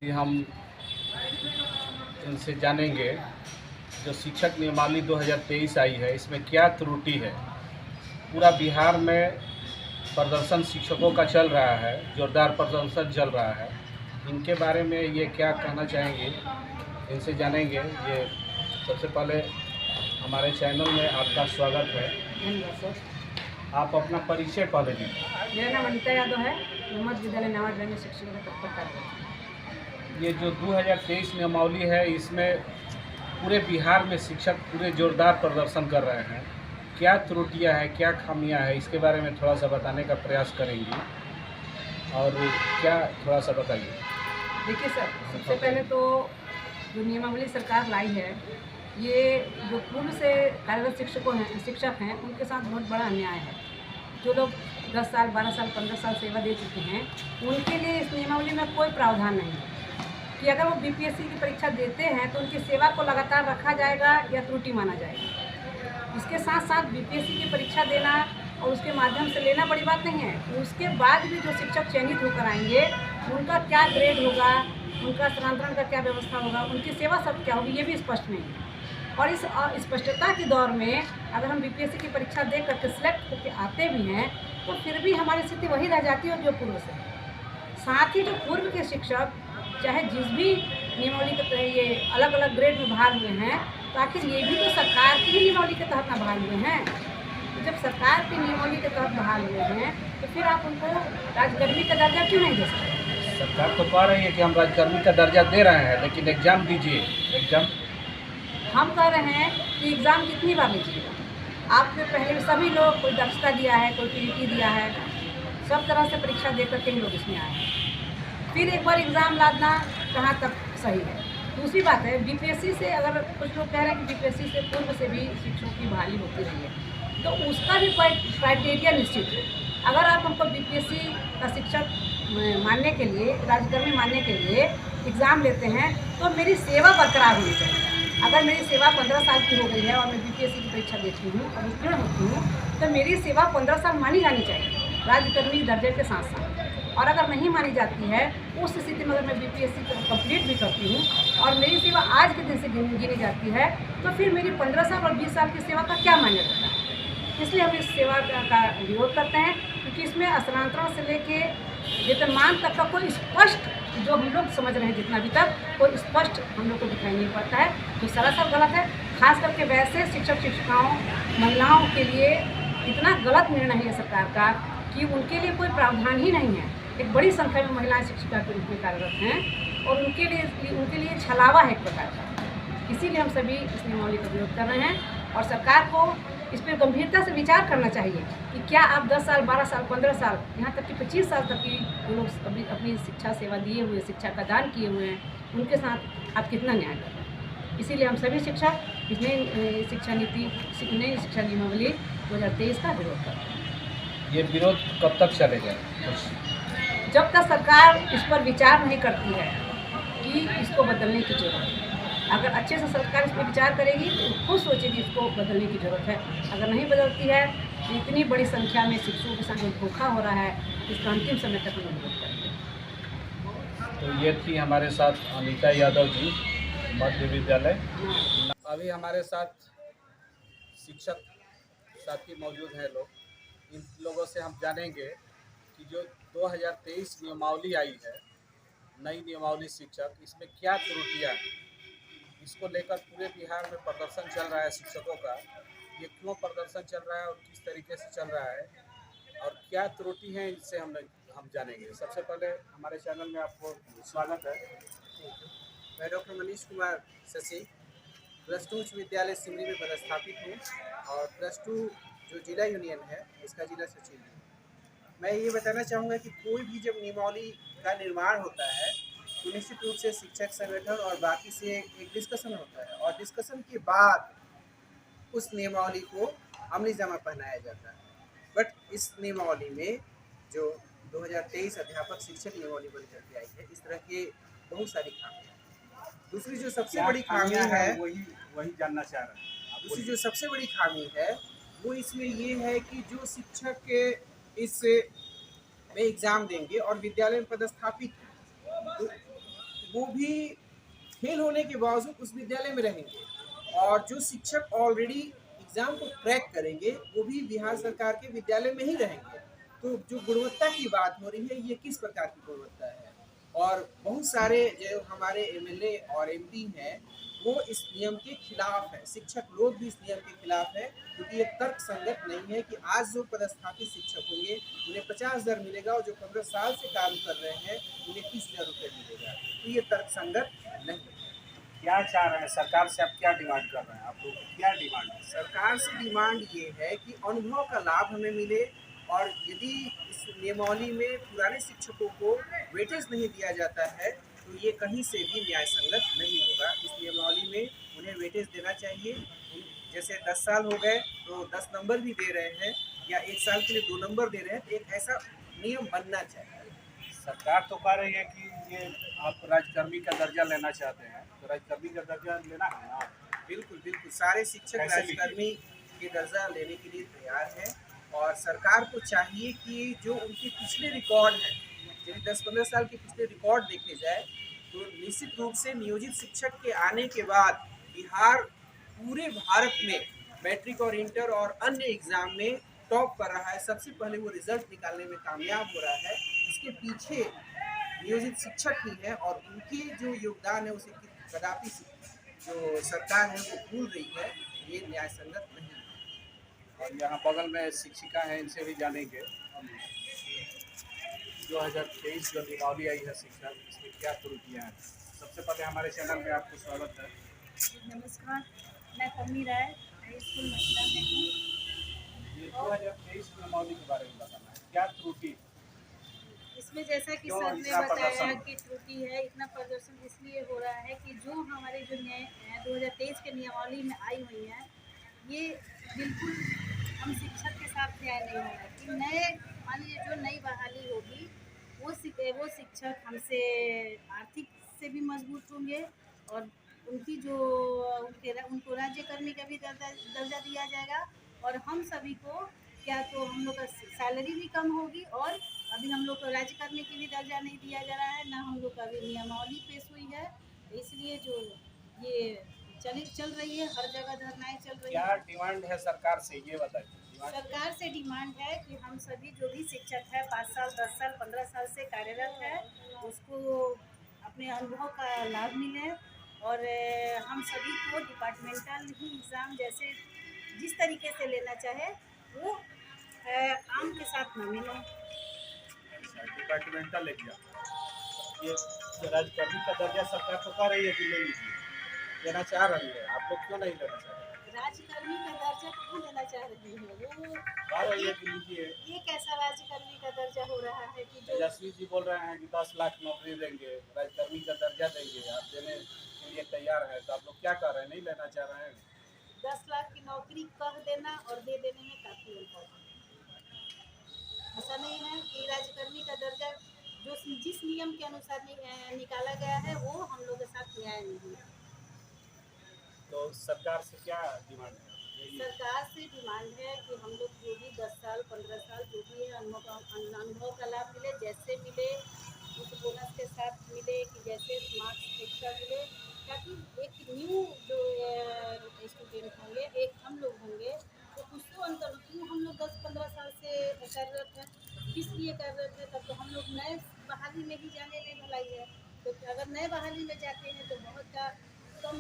हम इनसे जानेंगे जो शिक्षक नियमावली 2023 आई है, इसमें क्या त्रुटि है। पूरा बिहार में प्रदर्शन शिक्षकों का चल रहा है, जोरदार प्रदर्शन चल रहा है। इनके बारे में ये क्या कहना चाहेंगे, इनसे जानेंगे। ये सबसे पहले हमारे चैनल में आपका स्वागत है। धन्यवाद सर। आप अपना परिचय पहले दें। मेरा नाम अनिता यादव है। मोहम्मद विद्यालय नवागढ़ में शिक्षक का पद पर कार्यरत हूँ। ये जो 2023 नियमावली है, इसमें पूरे बिहार में शिक्षक पूरे जोरदार प्रदर्शन कर रहे हैं। क्या त्रुटियां हैं, क्या खामियां हैं, इसके बारे में थोड़ा सा बताने का प्रयास करेंगी। और क्या थोड़ा सा बताइए। देखिए सर, सबसे पहले तो जो नियमावली सरकार लाई है, ये जो पूर्व से कार्यरत शिक्षक हैं उनके साथ बहुत बड़ा अन्याय है। जो लोग 10 साल 12 साल 15 साल सेवा दे चुके हैं, उनके लिए इस नियमावली में कोई प्रावधान नहीं है कि अगर वो बीपीएससी की परीक्षा देते हैं तो उनकी सेवा को लगातार रखा जाएगा या त्रुटि माना जाएगा। इसके साथ साथ बीपीएससी की परीक्षा देना और उसके माध्यम से लेना बड़ी बात नहीं है। उसके बाद भी जो शिक्षक चयनित होकर आएंगे, उनका क्या ग्रेड होगा, उनका स्थानांतरण का क्या व्यवस्था होगा, उनकी सेवा सब क्या होगी, ये भी स्पष्ट नहीं है। और इस स्पष्टता के दौर में अगर हम बीपीएससी की परीक्षा दे करके सिलेक्ट होकर आते भी हैं, तो फिर भी हमारी स्थिति वही रह जाती है जो पूर्व से। साथ ही जो पूर्व के शिक्षक चाहे जिस भी नियमावली के तहत ये अलग अलग ग्रेड में बहाल हुए हैं, तो आखिर ये भी तो सरकार की ही नियमावली के तहत ना बहाल हुए हैं। तो जब सरकार की नियमावली के तहत बहाल हुए हैं, तो फिर आप उनको राजकर्मी का दर्जा क्यों नहीं दे सकते? सरकार तो कह रही है कि हम राजकर्मी का दर्जा दे रहे हैं, लेकिन एग्ज़ाम दीजिए। एग्ज़ाम हम कह रहे हैं कि एग्ज़ाम कितनी बार लीजिएगा। आपने पहले सभी लोग कोई दक्षता दिया है, कोई पीटी दिया है, सब तरह से परीक्षा दे करके ही लोग इसमें आए हैं। फिर एक बार एग्ज़ाम लादना कहाँ तक सही है। दूसरी बात है, बीपीएससी से अगर कुछ लोग कह रहे हैं कि बीपीएससी से पूर्व से भी शिक्षकों की बहाली होती रही है, तो उसका भी कोई क्राइटेरिया निश्चित है। अगर आप हमको बीपीएससी का शिक्षक मानने के लिए, राज्यकर्मी मानने के लिए एग्ज़ाम लेते हैं, तो मेरी सेवा बरकरार होनी चाहिए। अगर मेरी सेवा 15 साल की हो गई है और मैं बीपीएससी की परीक्षा देती हूँ और उत्तीर्ण होती हूँ, तो मेरी सेवा 15 साल मानी जानी चाहिए राज्यकर्मी दर्जे के साथ साथ। और अगर नहीं मानी जाती है, उस स्थिति में अगर मैं बीपीएससी को कंप्लीट भी करती हूँ और मेरी सेवा आज के दिन से गिनी जाती है, तो फिर मेरी 15 साल और 20 साल की सेवा का क्या मायने रखता है। इसलिए हम इस सेवा का विरोध करते हैं, क्योंकि इसमें स्थानांतरण से लेके वेतनमान तक का कोई स्पष्ट, जो हम लोग समझ रहे हैं जितना अभी तक, कोई स्पष्ट हम लोग को दिखाई नहीं पड़ता है, जो सरासर गलत है। खास करके वैसे शिक्षक शिक्षिकाओं महिलाओं के लिए इतना गलत निर्णय है सरकार का कि उनके लिए कोई प्रावधान ही नहीं है। एक बड़ी संख्या में महिलाएं शिक्षिका के रूप में कार्यरत हैं और उनके लिए छलावा है एक प्रकार का। इसीलिए हम सभी इस नियमावली का विरोध कर रहे हैं और सरकार को इस पर गंभीरता से विचार करना चाहिए कि क्या आप 10 साल 12 साल 15 साल यहाँ तक कि 25 साल तक की जो लोग अभी अपनी शिक्षा सेवा दिए हुए, शिक्षा का दान किए हुए हैं, उनके साथ आप कितना न्याय कर रहे हैं। इसीलिए हम सभी शिक्षक इस नई शिक्षा नीति, नई शिक्षा नियमावली 2023 का विरोध कर रहे हैं। ये विरोध कब तक चलेगा? जब तक सरकार इस पर विचार नहीं करती है कि इसको बदलने की ज़रूरत है। अगर अच्छे से सरकार इस पर विचार करेगी तो खुद सोचेगी इसको बदलने की ज़रूरत है। अगर नहीं बदलती है तो इतनी बड़ी संख्या में शिक्षकों के साथ जो धोखा हो रहा है, इसका अंतिम समय तक हम विरोध करेंगे। तो ये थी हमारे साथ अनिता यादव जी, मध्य विद्यालय। अभी हमारे साथ शिक्षक साथी मौजूद हैं लोग। इन लोगों से हम जानेंगे कि जो 2023 नियमावली आई है, नई नियमावली शिक्षक, इसमें क्या त्रुटियां हैं। इसको लेकर पूरे बिहार में प्रदर्शन चल रहा है शिक्षकों का। ये क्यों प्रदर्शन चल रहा है और किस तरीके से चल रहा है और क्या त्रुटि है, इससे हम जानेंगे। सबसे पहले हमारे चैनल में आपको स्वागत है। मैं डॉक्टर मनीष कुमार शशि +2 उच्च विद्यालय सिमरी में पदस्थापित हूँ और +2 जो जिला यूनियन है इसका जिला सचिव हूँ। मैं ये बताना चाहूँगा कि कोई भी जब नियमावली का निर्माण होता है तो निश्चित रूप से शिक्षक संगठन और बाकी से एक डिस्कशन होता है और डिस्कशन के बाद उस नियमावली को अमली जामा पहनाया जाता है। बट इस नियमावली में जो 2023 अध्यापक शिक्षक नियमावली बन करके आई है, इस तरह के बहुत सारी खामियां हैं। दूसरी जो सबसे बड़ी खामी है वही जानना चाह रहे हैं। दूसरी जो सबसे बड़ी खामी है वो इसमें ये है कि जो शिक्षक इस में एग्ज़ाम देंगे और विद्यालय में पदस्थापित वो भी फेल होने के बावजूद उस विद्यालय में रहेंगे, और जो शिक्षक ऑलरेडी एग्ज़ाम को क्रैक करेंगे वो भी बिहार सरकार के विद्यालय में ही रहेंगे। तो जो गुणवत्ता की बात हो रही है, ये किस प्रकार की गुणवत्ता है? और बहुत सारे जो हमारे एमएलए और एमपी हैं वो इस नियम के खिलाफ है, शिक्षक लोग भी इस नियम के खिलाफ है, क्योंकि ये तर्क संगत नहीं है कि आज जो पदस्थापित शिक्षक होंगे उन्हें 50,000 मिलेगा और जो 15 साल से काम कर रहे हैं उन्हें 30,000 रुपये मिलेगा। तो ये तर्क संगत नहीं है। क्या चाह रहे हैं सरकार से, आप क्या डिमांड कर रहे हैं? आप लोग क्या डिमांड है? सरकार से डिमांड ये है कि अनुभव का लाभ हमें मिले, और यदि इस नियमावली में पुराने शिक्षकों को वेटेज नहीं दिया जाता है तो ये कहीं से भी न्याय संगत नहीं होगा। इस नियमावली में उन्हें वेटेज देना चाहिए। जैसे 10 साल हो गए तो 10 नंबर भी दे रहे हैं, या 1 साल के लिए 2 नंबर दे रहे हैं, तो एक ऐसा नियम बनना चाहिए। सरकार तो कह रही है कि ये आप राज्यकर्मी का दर्जा लेना चाहते हैं, तो राज्यकर्मी का दर्जा लेना है ना? बिल्कुल बिल्कुल, सारे शिक्षक कैसे राज्यकर्मी के दर्जा लेने के लिए तैयार हैं, और सरकार को चाहिए कि जो उनके पिछले रिकॉर्ड हैं, यदि 10-15 साल के पिछले रिकॉर्ड देखे जाए तो निश्चित रूप से नियोजित शिक्षक के आने के बाद बिहार पूरे भारत में मैट्रिक और इंटर और अन्य एग्जाम में टॉप कर रहा है। सबसे पहले वो रिजल्ट निकालने में कामयाब हो रहा है। इसके पीछे नियोजित शिक्षक ही हैं, और उनके जो योगदान है उसे कदापि जो सरकार है वो भूल रही है। ये न्याय संगत नहीं है। और यहाँ बगल में शिक्षिका हैं, इनसे भी जानेंगे 2023 जो नियमावली आई है शिक्षा, इसमें क्या त्रुटियाँ हैं। सबसे पहले हमारे चैनल में आपको स्वागत है। नमस्कार, मैं पम्मी राय हाई स्कूल मथुरा में हूँ। ये 2023 नियमावली के बारे में बताना है, क्या त्रुटि? इसमें जैसा कि क्यों सर ने इतना बताया प्रदर्शन? कि त्रुटि है, इतना प्रदर्शन इसलिए हो रहा है कि जो हमारे जो 2023 के नियमावली में आई हुई है, ये बिल्कुल हम शिक्षक के साथ न्याय नहीं हो रहा है। कि नए मान लीजिए जो नई बहाली होगी वो शिक्षक हमसे आर्थिक से भी मजबूत होंगे, और उनकी जो उनको राज्यकर्मी का भी दर्जा दिया जाएगा, और हम सभी को क्या तो हम लोग का सैलरी भी कम होगी, और अभी हम लोग को राज्यकर्मी की भी दर्जा नहीं दिया जा रहा है, ना हम लोग का अभी नियमावली पेश हुई है। इसलिए जो ये चल रही है, हर जगह धरनाएं चल रही क्या है। डिमांड है सरकार से, ये बताइए। सरकार से डिमांड है कि हम सभी जो भी शिक्षक है 5 साल 10 साल 15 साल से कार्यरत है, उसको अपने अनुभव का लाभ मिले, और हम सभी को डिपार्टमेंटल ही एग्ज़ाम जैसे जिस तरीके से लेना चाहे वो आम के साथ न मिले। डिपार्टमेंटल एग्जाम, ये राज्यकर्मी का दर्जा सरकार तो कह रही है कि ले लीजिए, लेना चाह रही है, आप लोग क्यों नहीं लेना चाह रहे? राज्यकर्मी का दर्जा कहाँ लेना चाह रही है? वो कह रही है कि लीजिए। ये कैसा राज्यकर्मी का दर्जा हो रहा है कि जो तेजस्वी जी बोल रहे हैं कि 10 लाख नौकरी देंगे, राज्यकर्मी का दर्जा देंगे, आप देने के लिए तैयार है, तो आप लोग क्या कर रहे हैं, नहीं लेना चाह रहे हैं? 10 लाख की नौकरी कह देना और दे देने में काफ़ी अंतर है। ऐसा नहीं है कि राज्यकर्मी का दर्जा जो जिस नियम के अनुसार निकाला गया है वो हम लोग के साथ न्याय नहीं है। तो सरकार से क्या डिमांड है? सरकार से डिमांड है कि हम लोग जो भी 10 साल 15 साल जो भी है अनुभव का लाभ मिले, जैसे मिले उस बोनस के साथ मिले, कि जैसे मार्क्स एक्स्ट्रा मिले, ताकि एक न्यू जो स्टूडेंट होंगे, एक हम लोग होंगे, तो उसको अंतर क्यों हम लोग 10-15 साल से कार्यरत हैं, किस लिए कार्यरत है, तब तो हम लोग नए बहाली में ही जाने में भलाई है। तो अगर नए बहाली में जाते हैं तो बहुत का कम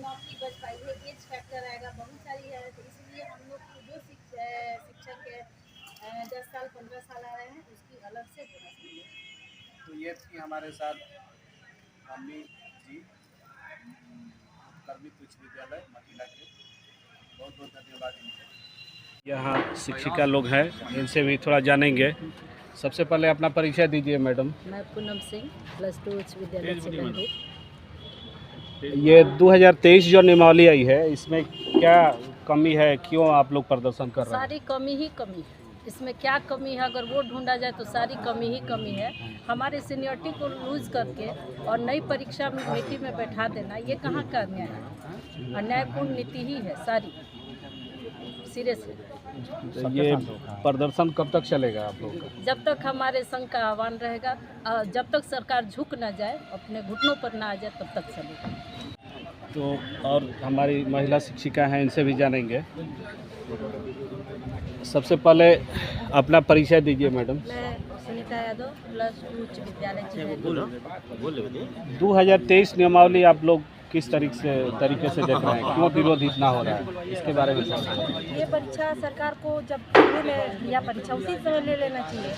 नौकरी बच पाई है, एज फैक्टर आएगा, बहुत सारी है। तो इसलिए हम लोग को जो शिक्षक है 10 साल 15 साल आ रहे हैं उसकी अलग से बोनस मिले। तो ये थी हमारे साथ अम्मी जी, कर्मित उच्च विद्यालय महिला के, बहुत बहुत धन्यवाद इनको। यहाँ शिक्षिका लोग हैं, इनसे भी थोड़ा जानेंगे। सबसे पहले अपना परिचय दीजिए मैडम। मैं पूनम सिंह +2 उच्च विद्यालय से। ये 2023 जो नियमावली आई है, इसमें क्या कमी है, क्यों आप लोग प्रदर्शन कर रहे हैं? सारी कमी ही कमी है। इसमें क्या कमी है, अगर वो ढूंढा जाए तो सारी कमी ही कमी है। हमारे सीनियरिटी को लूज करके और नई परीक्षा में कमेटी में बैठा देना, ये कहाँ का अन्याय है? अन्यायपूर्ण नीति ही है सारी। सिरे से। तो ये प्रदर्शन कब तक चलेगा आप लोगों का? जब तक हमारे संघ का आह्वान रहेगा, जब तक सरकार झुक न जाए, अपने घुटनों पर ना आ जाए, तब तक चलेगा। तो और हमारी महिला शिक्षिका हैं, इनसे भी जानेंगे। सबसे पहले अपना परिचय दीजिए मैडम। मैं सुनीता यादव, +2 उच्च विद्यालय। 2023 नियमावली आप लोग किस तरीके से देख रहे हैं? क्यों विरोध इतना हो रहा है, इसके बारे में समझें। ये परीक्षा सरकार को जब शुरू में लिया परीक्षा उसी समय ले लेना चाहिए।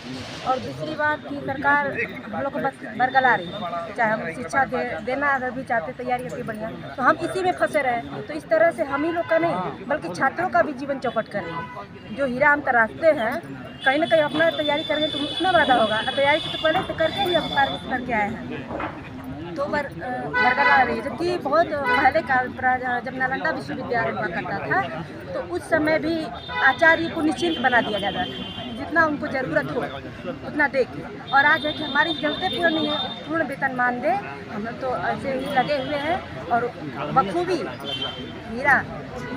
और दूसरी बात कि सरकार हम लोग को बस बरगला रही है, चाहे हम शिक्षा देना अगर भी चाहते तैयारी करके बढ़िया, तो हम इसी में फंसे रहे। तो इस तरह से हम ही लोग का नहीं बल्कि छात्रों का भी जीवन चौपट कर रही है। जो हीरा हम तराशते हैं, कहीं ना कहीं अपना तैयारी करेंगे तो उसमें वादा होगा। तैयारी तो पहले से करके ही हम कार्य करके आए हैं, तो बरकरार रही है। जबकि बहुत पहले काल जब नालंदा विश्वविद्यालय हुआ करता था, तो उस समय भी आचार्य को निश्चिंत बना दिया जाता था, जितना उनको ज़रूरत हो उतना दे के। और आज है कि हमारी जरूरतें पूर्ण नहीं है, पूर्ण वेतन मान दे। हम लोग तो ऐसे ही लगे हुए हैं और बखूबी हीरा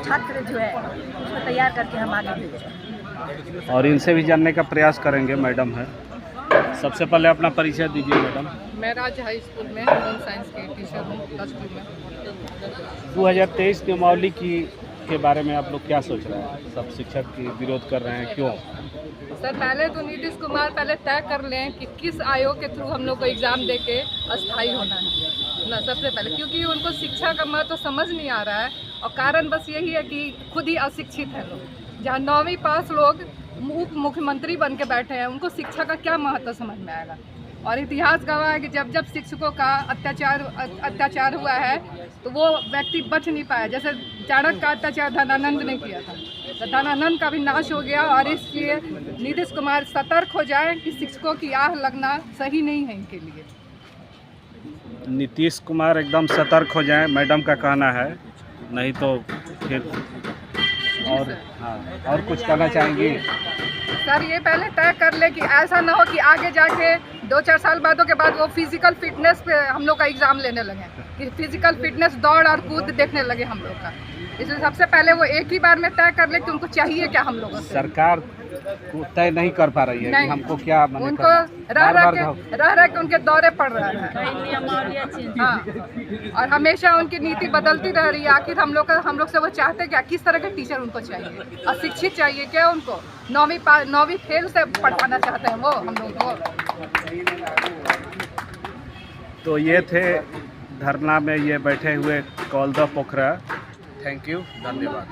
छात्र जो है उसको तैयार करके हम आगे भेजें। और इनसे भी जानने का प्रयास करेंगे। मैडम है, सबसे पहले अपना परिचय दीजिए मैडम। मैं राज हाई स्कूल में होम साइंस की टीचर हूँ, +2 में। 2023 नियमावली के बारे में आप लोग क्या सोच रहे हैं? सब शिक्षक की विरोध कर रहे हैं, क्यों? सर, पहले तो नीतीश कुमार पहले तय कर लें कि किस आयोग के थ्रू हम लोग को एग्ज़ाम दे के अस्थायी होना है ना, सबसे पहले। क्योंकि उनको शिक्षा का महत्व समझ नहीं आ रहा है, और कारण बस यही है कि खुद ही अशिक्षित है लोग। जहाँ 9वीं पास लोग उप मुख्यमंत्री बन के बैठे हैं, उनको शिक्षा का क्या महत्व समझ में आएगा। और इतिहास गवाह है कि जब जब शिक्षकों का अत्याचार हुआ है, तो वो व्यक्ति बच नहीं पाया। जैसे चाणक्य का अत्याचार धनानंद ने किया था, तो धनानंद का भी नाश हो गया। और इसलिए नीतीश कुमार सतर्क हो जाए कि शिक्षकों की आह लगना सही नहीं है इनके लिए। नीतीश कुमार एकदम सतर्क हो जाएं, मैडम का कहना है, नहीं तो फिर और हाँ, और कुछ कहना चाहेंगी? सर, ये पहले तय कर ले कि ऐसा ना हो कि आगे जाके 2-4 साल बादों के बाद वो फिजिकल फिटनेस पे हम लोग का एग्ज़ाम लेने लगे, कि फिजिकल फिटनेस दौड़ और कूद देखने लगे हम लोग का। इसलिए सबसे पहले वो एक ही बार में तय कर ले कि उनको चाहिए क्या हम लोगों से। सरकार तय नहीं कर पा रही है कि हमको क्या, उनको रह के उनके दौरे पड़ रहे हैं। हाँ, और हमेशा उनकी नीति बदलती रह रही है। आखिर हम लोग से वो चाहते क्या? किस तरह के टीचर उनको चाहिए? अशिक्षित चाहिए क्या उनको? 9वीं फेल से पढ़ाना चाहते हैं वो हम लोग को। तो ये थे धरना में ये बैठे हुए कौलदा पोखरा। थैंक यू, धन्यवाद।